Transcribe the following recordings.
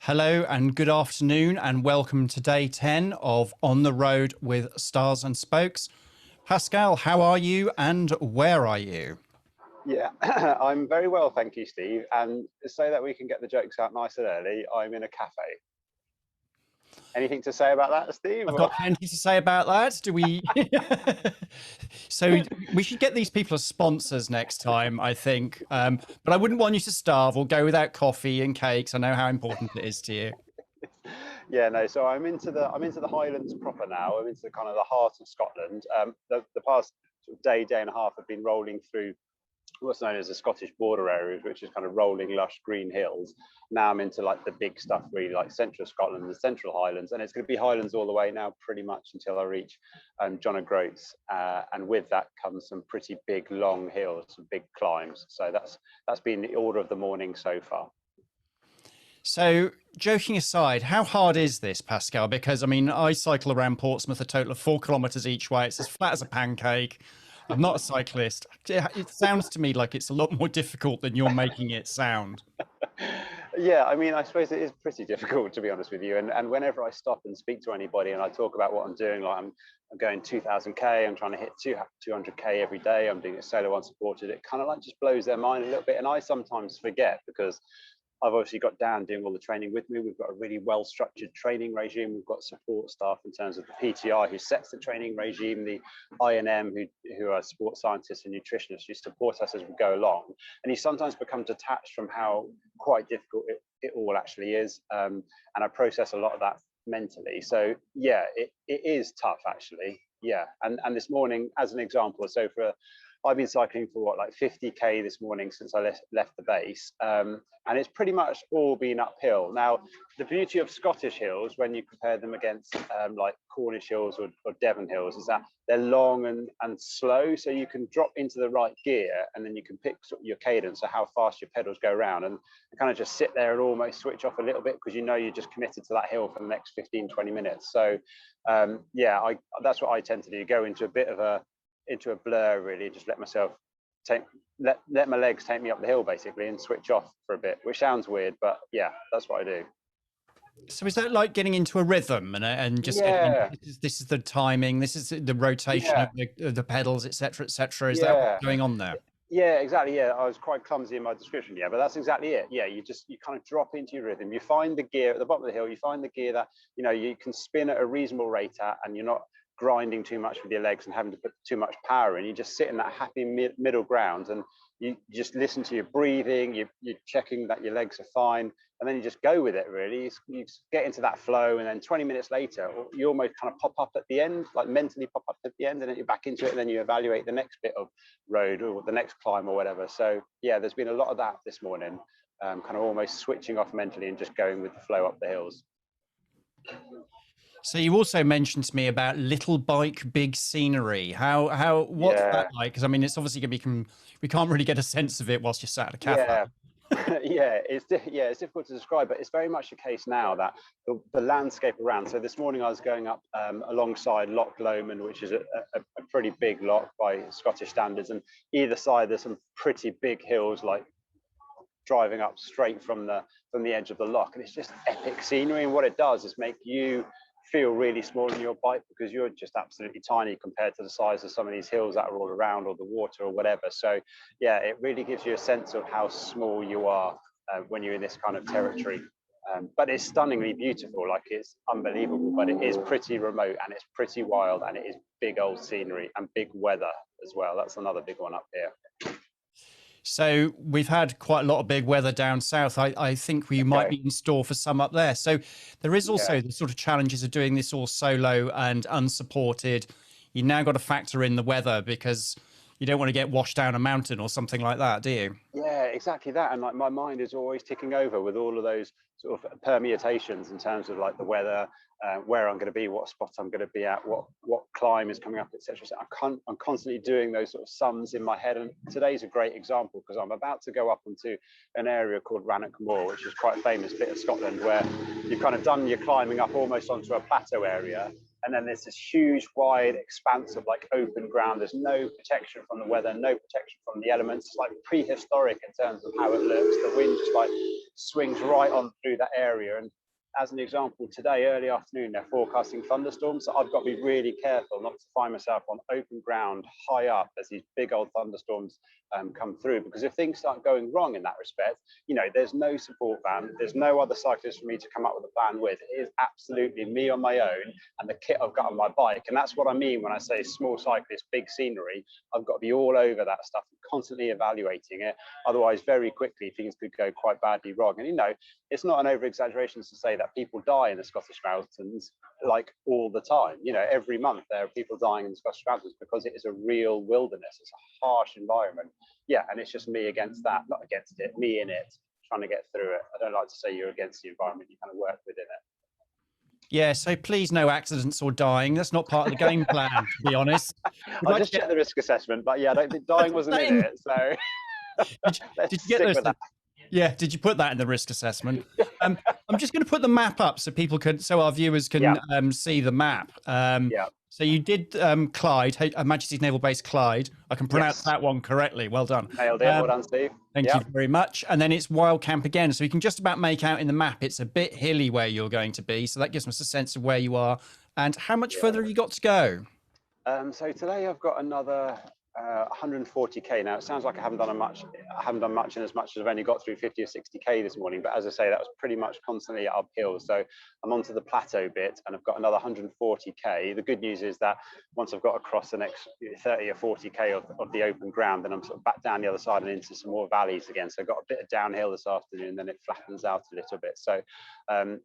Hello and good afternoon and welcome to day 10 of On the Road with Stars and Spokes. Pascal, how are you and where are you? Yeah, I'm very well, thank you, Steve. And so that we can get the jokes out nice and early, I'm in a cafe. Anything to say about that, Steve? I've got plenty to say about that. Do we? So we should get these people as sponsors next time, I think. But I wouldn't want you to starve or go without coffee and cakes. I know how important it is to you. Yeah, no. So I'm into the Highlands proper now. I'm into the kind of the heart of Scotland. The past day and a half have been rolling through what's known as the Scottish border areas, which is kind of rolling, lush green hills. Now I'm into like the big stuff, really, like central Scotland, the Central Highlands, and it's going to be Highlands all the way now, pretty much until I reach John O'Groats. And with that comes some pretty big, long hills, some big climbs. So that's been the order of the morning so far. So, joking aside, how hard is this, Pascal? Because I mean, I cycle around Portsmouth a total of 4 kilometers each way. It's as flat as a pancake. I'm not a cyclist. It sounds to me like it's a lot more difficult than you're making it sound. Yeah, I mean, I suppose it is pretty difficult, to be honest with you. And whenever I stop and speak to anybody and I talk about what I'm doing, like I'm going 2000k, I'm trying to hit 200k every day, I'm doing it solo unsupported, it kind of like just blows their mind a little bit. And I sometimes forget because I've obviously got Dan doing all the training with me. We've got a really well-structured training regime. We've got support staff in terms of the PTI who sets the training regime, the INM who are sports scientists and nutritionists who support us as we go along. And you sometimes become detached from how quite difficult it all actually is. And I process a lot of that mentally. So yeah, it is tough actually. Yeah, and this morning, as an example, I've been cycling for what, like 50k this morning since I left the base, and it's pretty much all been uphill. Now, the beauty of Scottish hills, when you compare them against like Cornish hills or Devon hills, is that they're long and slow, so you can drop into the right gear, and then you can pick sort of your cadence of how fast your pedals go around, and kind of just sit there and almost switch off a little bit because you know you're just committed to that hill for the next 15-20 minutes. So yeah, that's what I tend to do. Go into a blur, really, just let myself let my legs take me up the hill basically and switch off for a bit, which sounds weird, but yeah, that's what I do. So is that like getting into a rhythm and just getting Yeah, this is the timing, this is the rotation yeah, of the pedals, etc., etc. Is that what's yeah, going on there? yeah, exactly. Yeah, I was quite clumsy in my description, yeah, but that's exactly it. Yeah, you kind of drop into your rhythm. You find the gear at the bottom of the hill, you find the gear that you can spin at a reasonable rate at, and you're not grinding too much with your legs and having to put too much power in. You just sit in that happy middle ground, and you just listen to your breathing. You're checking that your legs are fine, and then you just go with it. Really, you get into that flow, and then 20 minutes later, you almost kind of pop up at the end, like mentally pop up at the end, and then you're back into it, and then you evaluate the next bit of road or the next climb or whatever. So yeah, there's been a lot of that this morning, kind of almost switching off mentally and just going with the flow up the hills. So you also mentioned to me about little bike, big scenery. What's that Yeah, like? Because I mean, it's obviously going to be we can't really get a sense of it whilst you're sat at a cafe. yeah. Yeah, it's difficult to describe, but it's very much the case now that the landscape around. So this morning I was going up alongside Loch Lomond, which is a pretty big loch by Scottish standards, and either side there's some pretty big hills, like driving up straight from the edge of the loch, and it's just epic scenery. And what it does is make you feel really small in your bike because you're just absolutely tiny compared to the size of some of these hills that are all around, or the water or whatever. So yeah, it really gives you a sense of how small you are when you're in this kind of territory. But it's stunningly beautiful, like it's unbelievable, but it is pretty remote and it's pretty wild, and it is big old scenery and big weather as well. That's another big one up here. So we've had quite a lot of big weather down south. I think we might Okay. be in store for some up there. So there is Yeah. also the sort of challenges of doing this all solo and unsupported. You now got to factor in the weather because you don't want to get washed down a mountain or something like that, do you? Yeah, exactly that. And like my mind is always ticking over with all of those sort of permutations in terms of like the weather, where I'm going to be, what spot I'm going to be at, what climb is coming up, etc. So I'm constantly doing those sort of sums in my head. And today's a great example because I'm about to go up into an area called Rannoch Moor, which is quite a famous bit of Scotland, where you've kind of done your climbing up almost onto a plateau area. And then there's this huge, wide expanse of like open ground. There's no protection from the weather, no protection from the elements. It's like prehistoric in terms of how it looks. The wind just like swings right on through that area. And as an example, today, early afternoon, they're forecasting thunderstorms. So I've got to be really careful not to find myself on open ground high up as these big old thunderstorms come through. Because if things start going wrong in that respect, you know, there's no support van, there's no other cyclist for me to come up with a plan with. It is absolutely me on my own and the kit I've got on my bike. And that's what I mean when I say small cyclist, big scenery. I've got to be all over that stuff, constantly evaluating it. Otherwise, very quickly, things could go quite badly wrong. And, you know, it's not an over-exaggeration to say that people die in the Scottish Mountains like all the time. You know, every month there are people dying in the Scottish Mountains because it is a real wilderness. It's a harsh environment. Yeah, and it's just me against that, not against it, me in it, trying to get through it. I don't like to say you're against the environment, you kind of work within it. Yeah, so please no accidents or dying. That's not part of the game plan, to be honest. I just checked the risk assessment, but yeah, I don't think dying wasn't in it. So did you get those? Yeah, did you put that in the risk assessment? I'm just going to put the map up so people can, so our viewers can see the map. So you did Clyde, Her Majesty's Naval Base Clyde. I can pronounce that one correctly. Well done. Nailed it. Well done, Steve. Thank you very much. And then it's Wild Camp again. So you can just about make out in the map. It's a bit hilly where you're going to be. So that gives us a sense of where you are. And how much further have you got to go? So today I've got another 140k. Now it sounds like I haven't done much in as much as I've only got through 50 or 60k this morning, but as I say, that was pretty much constantly uphill. So I'm onto the plateau bit and I've got another 140k. The good news is that once I've got across the next 30 or 40k of the open ground, then I'm sort of back down the other side and into some more valleys again. So I've got a bit of downhill this afternoon, then it flattens out a little bit. So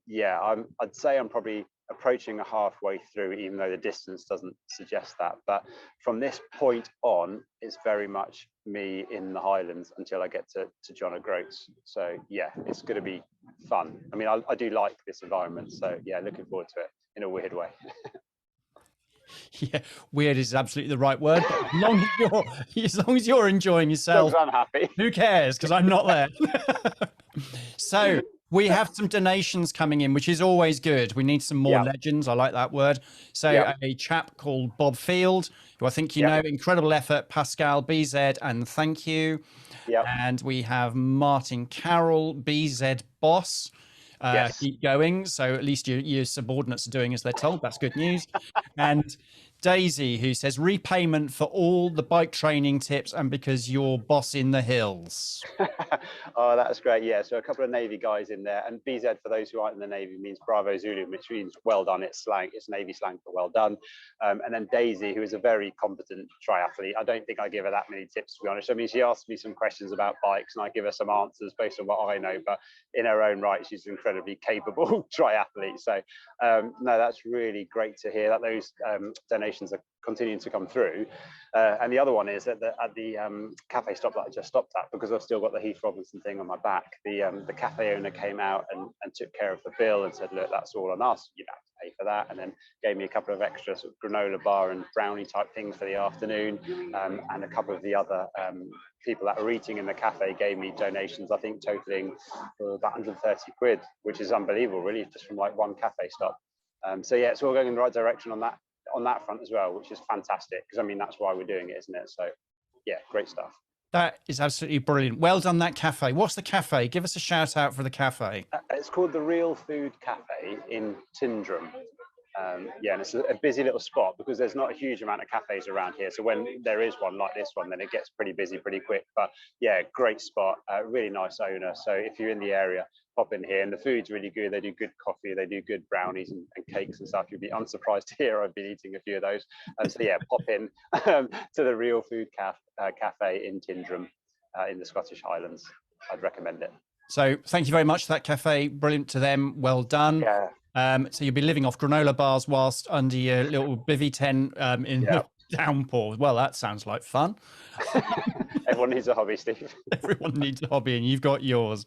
yeah, I'd say I'm probably approaching a halfway through, even though the distance doesn't suggest that. But from this point on, it's very much me in the Highlands until I get to John O'Groats. So yeah, it's going to be fun. I mean, I do like this environment. So yeah, looking forward to it in a weird way. Yeah, weird is absolutely the right word. But as long as you're enjoying yourself, I'm happy. Who cares? Because I'm not there. So we have some donations coming in, which is always good. We need some more legends. I like that word. So a chap called Bob Field, who I think you know, incredible effort, Pascal, BZ, and thank you. And we have Martin Carroll, BZ Boss. Keep going. So at least your subordinates are doing as they're told. That's good news. And Daisy, who says repayment for all the bike training tips and because you're boss in the hills. Oh, that's great. Yeah, so a couple of Navy guys in there, and BZ for those who aren't in the Navy means Bravo Zulu, which means well done. It's slang, it's Navy slang for well done. And then Daisy, who is a very competent triathlete. I don't think I give her that many tips, to be honest. I mean, she asked me some questions about bikes and I give her some answers based on what I know, but in her own right, she's an incredibly capable triathlete. So no, that's really great to hear that those donations are continuing to come through. And the other one is that at the cafe stop that I just stopped at, because I've still got the Heath Robinson thing on my back, the cafe owner came out and took care of the bill and said, look, that's all on us, you don't have to pay for that, and then gave me a couple of extra sort of granola bar and brownie type things for the afternoon, and a couple of the other people that were eating in the cafe gave me donations, I think totaling about 130 quid, which is unbelievable really, just from like one cafe stop. So yeah, it's all going in the right direction on that front as well, which is fantastic, because I mean that's why we're doing it, isn't it? So yeah, great stuff. That is absolutely brilliant. Well done, that cafe. What's the cafe? Give us a shout out for the cafe. It's called the Real Food Cafe in Tyndrum. Yeah, and it's a busy little spot because there's not a huge amount of cafes around here. So when there is one like this one, then it gets pretty busy pretty quick. But yeah, great spot, really nice owner. So if you're in the area, pop in here, and the food's really good. They do good coffee, they do good brownies and cakes and stuff. You'd be unsurprised to hear I've been eating a few of those. So yeah, pop in to the Real Food Cafe in Tyndrum in the Scottish Highlands. I'd recommend it. So thank you very much for that cafe. Brilliant to them. Well done. Yeah. So you'll be living off granola bars whilst under your little bivvy tent in the downpour. Well, that sounds like fun. Everyone needs a hobby, Steve. Everyone needs a hobby, and you've got yours.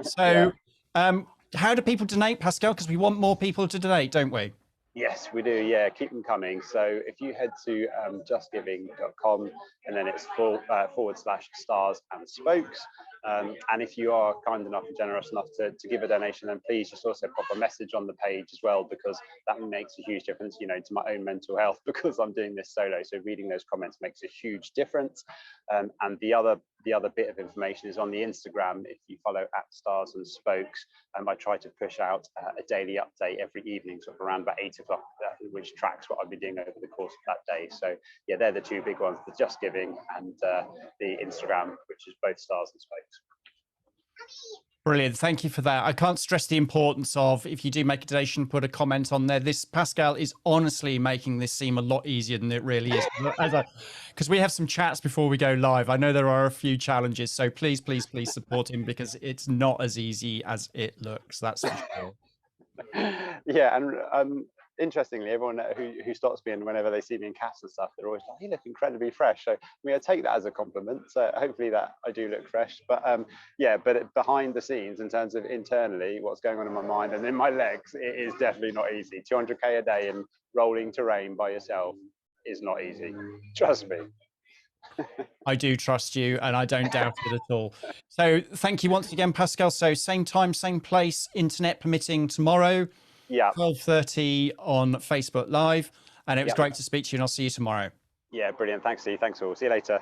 So how do people donate, Pascal? Because we want more people to donate, don't we? Yes, we do. Yeah, keep them coming. So if you head to justgiving.com, and then it's /stars and spokes. And if you are kind enough and generous enough to give a donation, then please just also pop a message on the page as well, because that makes a huge difference, you know, to my own mental health, because I'm doing this solo. So reading those comments makes a huge difference. And the other the other bit of information is on the Instagram. If you follow @Stars and Spokes, I try to push out a daily update every evening, sort of around about 8 o'clock, which tracks what I've been doing over the course of that day. So yeah, they're the two big ones: the Just Giving and the Instagram, which is both Stars and Spokes. Brilliant. Thank you for that. I can't stress the importance of, if you do make a donation, put a comment on there. This, Pascal, is honestly making this seem a lot easier than it really is. Because we have some chats before we go live. I know there are a few challenges. So please, please, please support him, because it's not as easy as it looks. That's for sure. Yeah, and interestingly, everyone who stops me and whenever they see me in cast and stuff, they're always like, "You look incredibly fresh." So I mean, I take that as a compliment. So hopefully that I do look fresh. But yeah, but behind the scenes, in terms of internally, what's going on in my mind and in my legs, it is definitely not easy. 200k a day and rolling terrain by yourself is not easy. Trust me. I do trust you, and I don't doubt it at all. So thank you once again, Pascal. So same time, same place, internet permitting, tomorrow. Yeah. 12:30 on Facebook Live. And it was great to speak to you, and I'll see you tomorrow. Yeah, brilliant. Thanks, Steve. Thanks all. See you later.